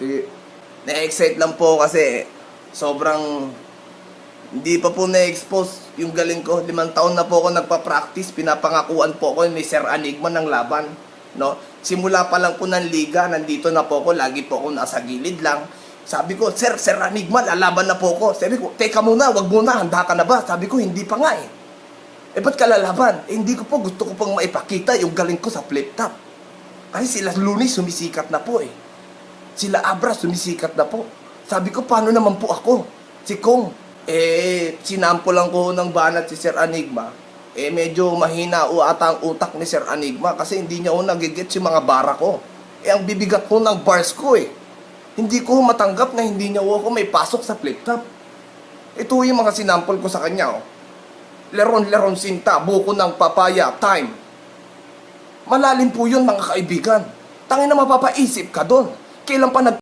Sige. Na-excite lang po kasi sobrang hindi pa po na-expose yung galing ko. 5 taon na po ako nagpa-practice. Pinapangakuan po ako ni Sir Anigma ng laban. No? Simula pa lang po ng liga, nandito na po ako. Lagi po ako nasa gilid lang. Sabi ko, Sir Anigma, lalaban na po ako. Sabi ko, teka muna, wag muna, handa ka na ba? Sabi ko, hindi pa nga eh. Ba't ka lalaban? Hindi ko po, gusto ko pang maipakita yung galing ko sa flip top. Kasi sila Looney sumisikat na po eh. Sila Abra sumisikat na po. Sabi ko, paano naman po ako? Si Kong. Sinampo lang ko ng banat si Sir Anigma. Medyo mahina o ata ang utak ni Sir Anigma kasi hindi niya ako nagigets yung mga bara ko. Ang bibigat ko ng bars ko eh. Hindi ko matanggap na hindi niya ako may pasok sa flip top. Ito yung mga sinampol ko sa kanya oh. Leron sinta, buko ng papaya, time. Malalim po yun mga kaibigan. Tangina mapapaisip ka doon. Kailan pa